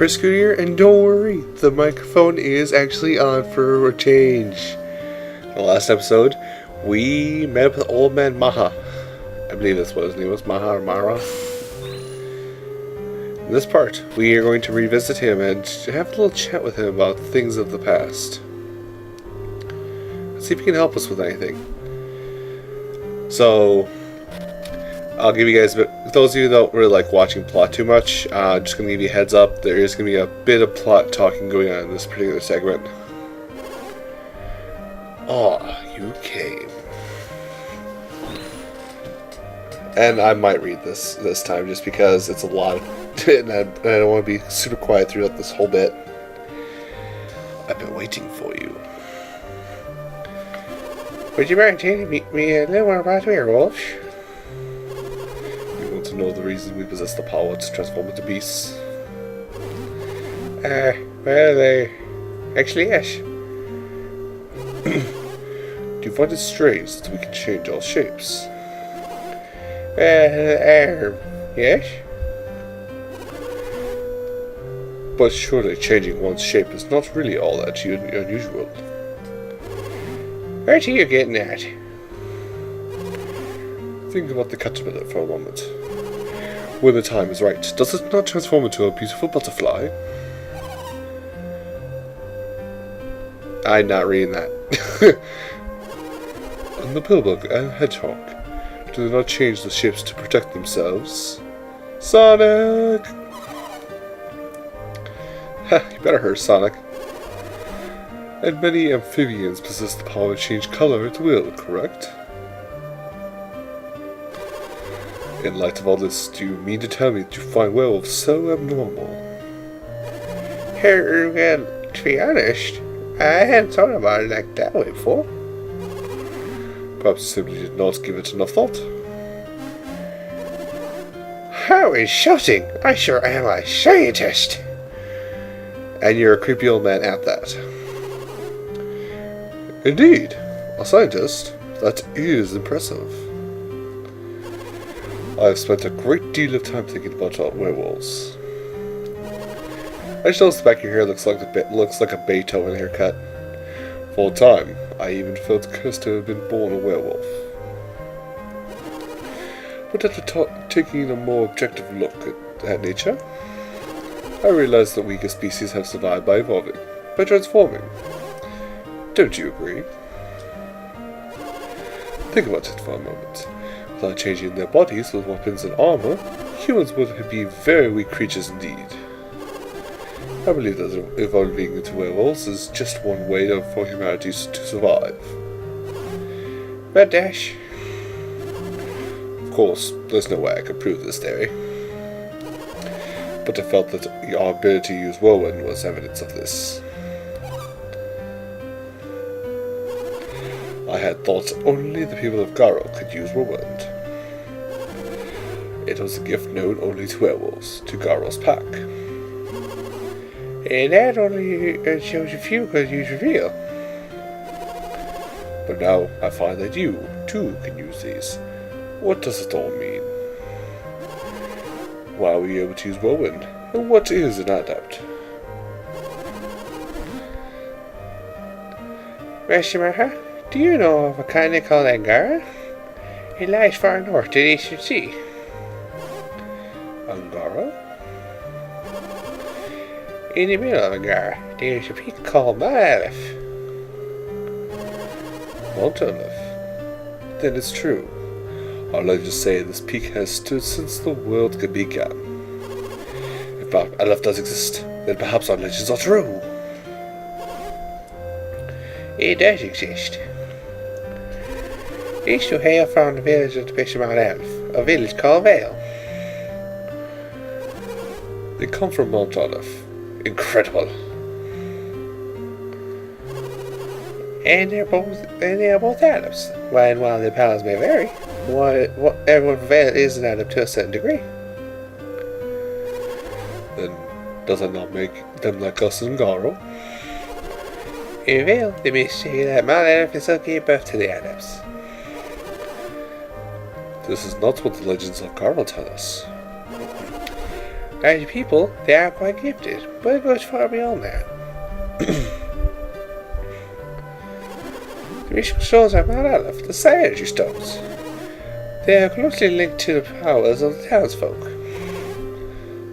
Prescooter here, and don't worry, the microphone is actually on for a change. In the last episode, we met up with old man Maha. I believe that's what his name was, Maha or Mara. In this part, we are going to revisit him and have a little chat with him about things of the past. Let's see if he can help us with anything. So, I'll give you guys a bit. Those of you who don't really like watching plot too much, I'm just going to give you a heads up. There is going to be a bit of plot talking going on in this particular segment. Oh, you came. And I might read this time just because it's a lot and I don't want to be super quiet throughout this whole bit. I've been waiting for you. Would you mind telling me a little more about werewolves? You want to know the reason we possess the power to transform into beasts? Well, actually, yes. Do you find it strange that we can change our shapes? Yes. But surely changing one's shape is not really all that unusual. Where are you getting at? Think about the caterpillar for a moment. When the time is right, does it not transform into a beautiful butterfly? I'm not reading that. And the pillbug and hedgehog, do they not change the shapes to protect themselves? Sonic! Ha, you better hurt Sonic. And many amphibians possess the power to change color at will, correct? In light of all this, do you mean to tell me that you find werewolves so abnormal? Well, to be honest, I hadn't thought about it like that way before. Perhaps you simply did not give it enough thought. How insulting! I sure am a scientist! And you're a creepy old man at that. Indeed, a scientist? That is impressive. I have spent a great deal of time thinking about werewolves. I just noticed the back of your hair looks like a Beethoven haircut. For a time, I even felt cursed to have been born a werewolf. But after taking a more objective look at nature, I realized that weaker species have survived by evolving, by transforming. Don't you agree? Think about it for a moment. Without changing their bodies with weapons and armor, humans would be very weak creatures indeed. I believe that evolving into werewolves is just one way for humanity to survive. But Dash. Of course, there's no way I could prove this theory. But I felt that our ability to use whirlwind was evidence of this. I had thought only the people of Garo could use whirlwind. It was a gift known only to werewolves, to Garo's pack. And that only shows a few could use reveal. But now I find that you, too, can use these. What does it all mean? Why are we able to use whirlwind? And what is an adept? Master, do you know of a kind called Angara? It lies far north to the eastern sea. Angara? In the middle of Angara, there is a peak called Mount Aleph. Mount Aleph? Then it's true. Our legends say this peak has stood since the world began. If Mount Aleph does exist, then perhaps our legends are true. It does exist. These two hail from the village at the base of Mount Aleph, a village called Vale. They come from Mount Aleph. Incredible. And they are both adepts. While their powers may vary, everyone from Vale is an adept to a certain degree. Then does that not make them like us in Garo? In Vale, they may say that Mount Aleph itself gave birth to the adepts. This is not what the legends of Garo tell us. As people, they are quite gifted, but it goes far beyond that. The ritual stones are not out of the synergy stones. They are closely linked to the powers of the townsfolk.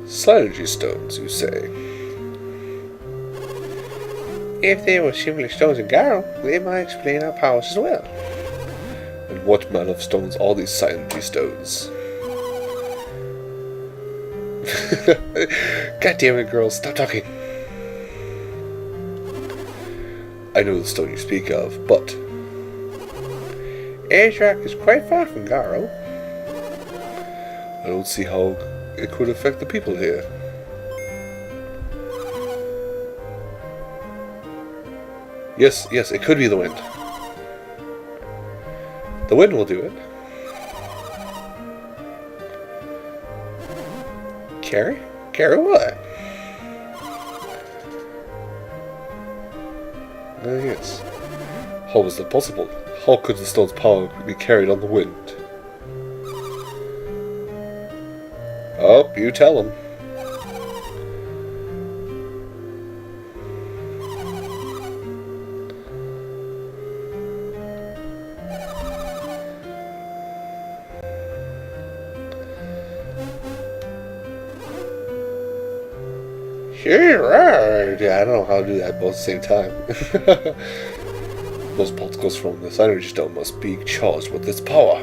Synergy stones, you say? If they were similar stones in Garo, they might explain our powers as well. And what manner of stones are these synergy stones? God damn it, girls, stop talking. I know the stone you speak of, but Azerak is quite far from Garo. I don't see how it could affect the people here. Yes, it could be the wind. The wind will do it. Carry? Carry what? Yes. How is that possible? How could the stone's power be carried on the wind? Oh, you tell him. Sure. Yeah, I don't know how to do that both at the same time. Those particles from this energy stone must be charged with its power.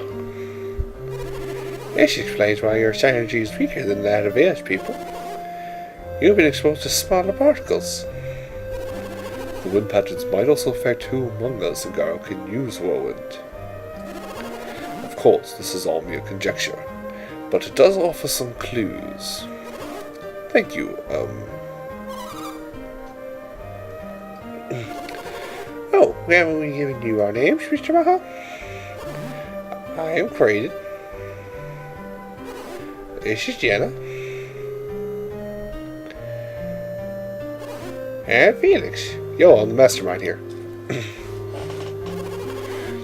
This explains why your energy is weaker than that of Ash people. You've been exposed to smaller particles. The wind patterns might also affect who among us in Garo can use whirlwind. Of course, this is all mere conjecture, but it does offer some clues. Thank you, Oh, haven't we given you our names, Mr. Maha? I am Creighton. This is Jenna. And Felix. Yo, I'm the mastermind here.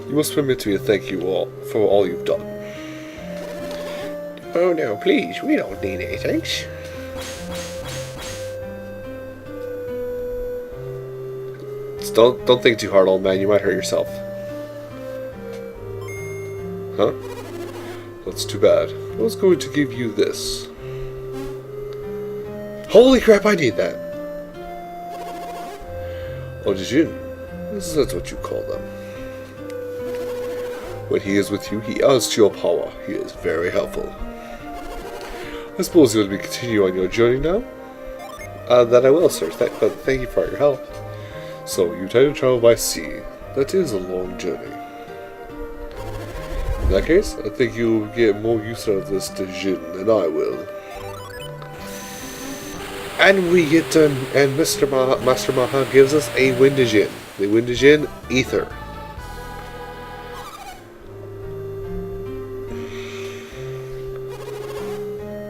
You must permit me to thank you all for all you've done. Oh no, please, we don't need any thanks. Don't think too hard, old man. You might hurt yourself. Huh? That's too bad. I was going to give you this. Holy crap, I need that. Audijin. That's what you call them. When he is with you, he adds to your power. He is very helpful. I suppose you'll be continue on your journey now? That I will, sir. But thank you for your help. So, you intend to travel by sea. That is a long journey. In that case, I think you will get more use out of this Jin than I will. And we get done, and Master Maha gives us a Windajin. The Windajin Ether.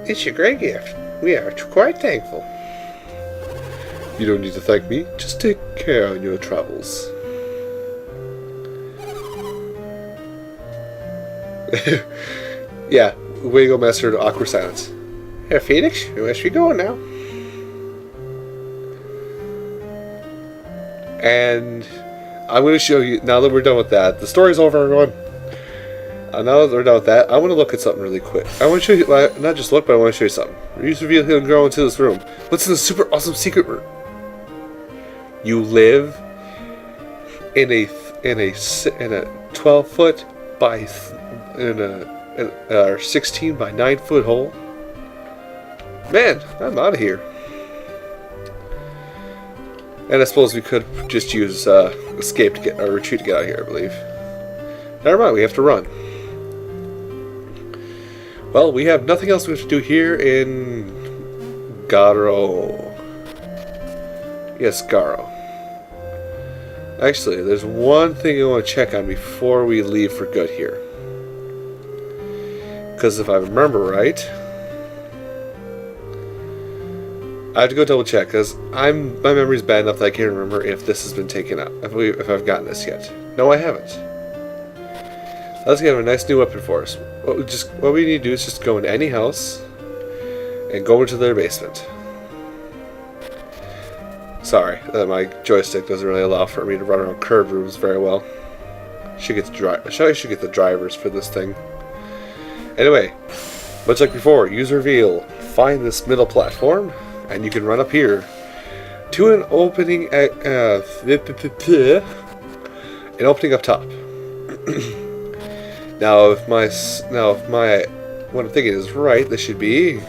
It's a great gift. We are quite thankful. You don't need to thank me. Just take care on your travels. Yeah, way to go, Master. To awkward silence. Hey, Phoenix, where must we going now? And I'm going to show you, now that we're done with that, the story's over, everyone. Now that we're done with that, I want to look at something really quick. I want to show you, not just look, but I want to show you something. You reveal him going into this room. What's in the super awesome secret room? You live in a 12-foot by in a 16 by 9-foot hole. Man, I'm out of here. And I suppose we could just use escape to get or retreat to get out of here. I believe. Never mind, we have to run. Well, we have nothing else we have to do here in Garo. Yes, Garo. Actually, there's one thing I want to check on before we leave for good here. Because if I remember right, I have to go double check, because my memory's bad enough that I can't remember if this has been taken out, if I've gotten this yet. No, I haven't. Let's get a nice new weapon for us. What we need to do is just go into any house and go into their basement. Sorry, my joystick doesn't really allow for me to run around curved rooms very well. I should get the drivers for this thing. Anyway, much like before, use reveal. Find this middle platform, and you can run up here to an opening. An opening up top. Now, if my what I'm thinking is right, this should be.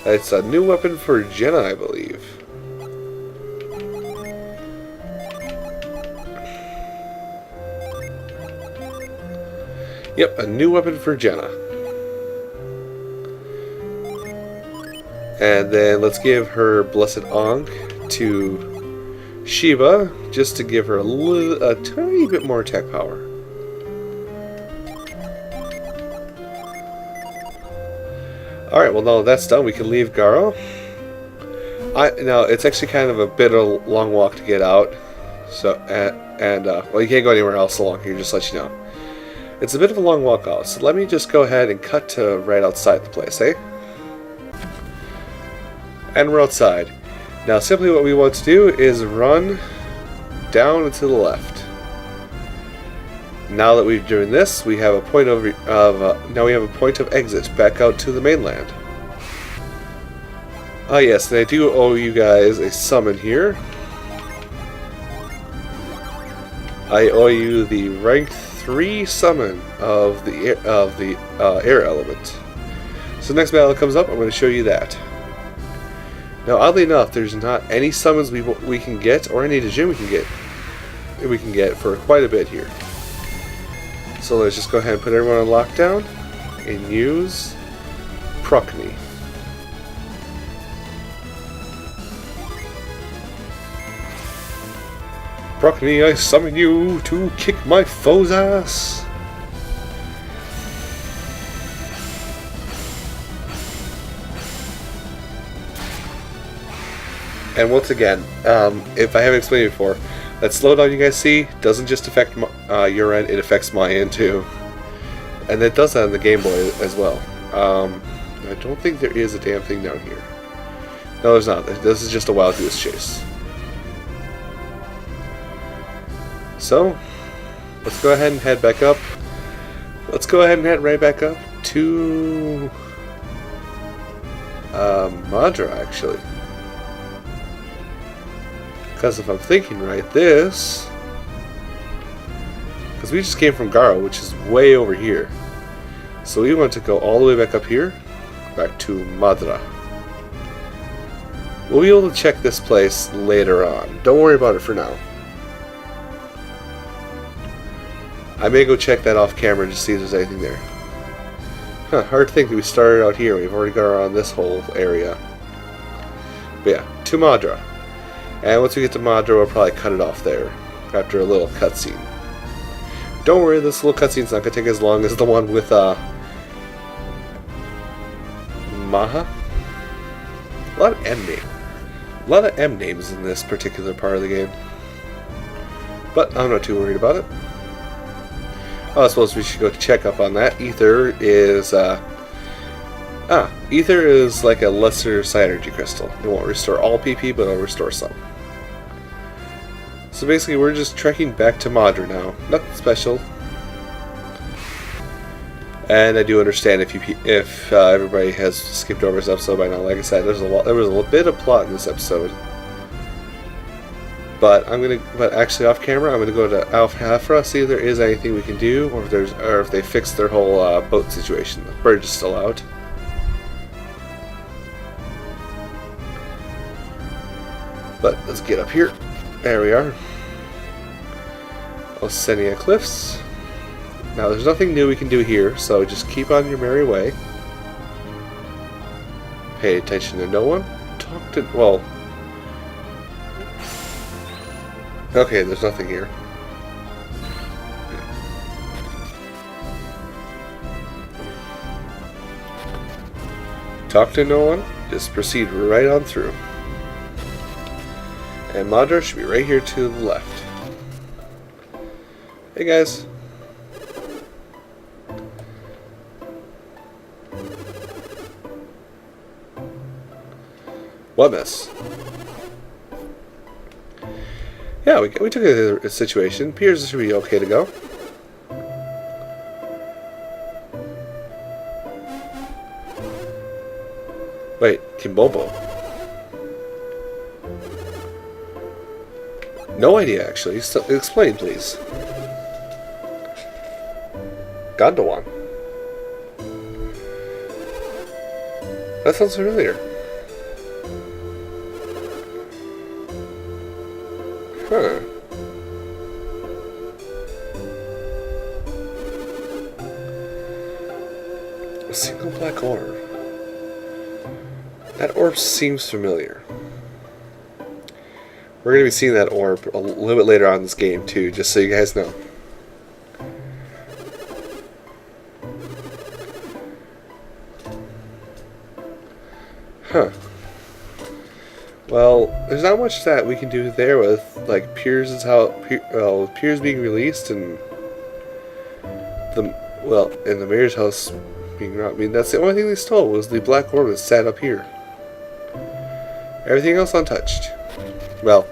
It's a new weapon for Jenna, I believe. Yep, a new weapon for Jenna. And then let's give her Blessed Ankh to Sheba, just to give her a tiny bit more attack power. Alright, well now that's done, we can leave Garo. Now, it's actually kind of a bit of a long walk to get out. So, well, you can't go anywhere else along here, just to let you know. It's a bit of a long walk out, so let me just go ahead and cut to right outside the place, eh? And we're outside. Now, simply what we want to do is run down and to the left. Now that we're doing this, we have a point now we have a point of exit back out to the mainland. Ah, yes, and I do owe you guys a summon here. I owe you the rank 3 summon of the air element. So next battle comes up, I'm going to show you that. Now, oddly enough, there's not any summons we can get, or any Djinn we can get for quite a bit here. So let's just go ahead and put everyone on lockdown and use Procni. Procni, I summon you to kick my foe's ass. And once again, if I haven't explained it before, that slowdown you guys see doesn't just affect your end, it affects my end too. And it does that on the Game Boy as well. I don't think there is a damn thing down here. No, there's not. This is just a wild goose chase. So, let's go ahead and head back up. Let's go ahead and head right back up to Madra, actually. Because if I'm thinking right, because we just came from Garo, which is way over here. So we want to go all the way back up here, back to Madra. We'll be able to check this place later on. Don't worry about it for now. I may go check that off camera to see if there's anything there. Huh, hard to think that we started out here. We've already got around this whole area. But yeah, to Madra. And once we get to Madra, we'll probably cut it off there after a little cutscene. Don't worry, this little cutscene's not going to take as long as the one with Maha. A lot of M names in this particular part of the game. But I'm not too worried about it. Oh, I suppose we should go check up on that. Ether is Ether is like a lesser Psynergy crystal. It won't restore all PP, but it'll restore some. So basically, we're just trekking back to Madra now. Nothing special. And I do understand if everybody has skipped over this episode by now. Like I said, there was a bit of plot in this episode. But actually off camera, I'm gonna go to Alfhafra, see if there is anything we can do, or if they fixed their whole boat situation. The bridge is still out. But let's get up here. There we are. Osenia Cliffs. Now there's nothing new we can do here, so just keep on your merry way. Pay attention to no one. Okay, there's nothing here. Talk to no one. Just proceed right on through. And Madra should be right here to the left. Hey guys. What mess? Yeah, we took a situation. Piers should be okay to go. Wait, Kimbobo. No idea, actually. Explain, please. Gondwan. That sounds familiar. Huh. A single black orb. That orb seems familiar. We're going to be seeing that orb a little bit later on in this game too, just so you guys know. Huh. Well, there's not much that we can do there with, like, Piers' Piers being released and and the mayor's house being robbed. I mean, that's the only thing they stole was the black orb that sat up here. Everything else untouched. Well,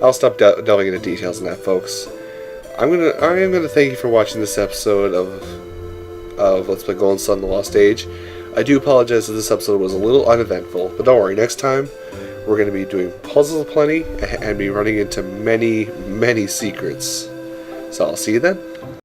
I'll stop delving into details on that, folks. I am gonna thank you for watching this episode of Let's Play Golden Sun: The Lost Age. I do apologize that this episode was a little uneventful, but don't worry. Next time, we're going to be doing puzzles aplenty and be running into many, many secrets. So I'll see you then.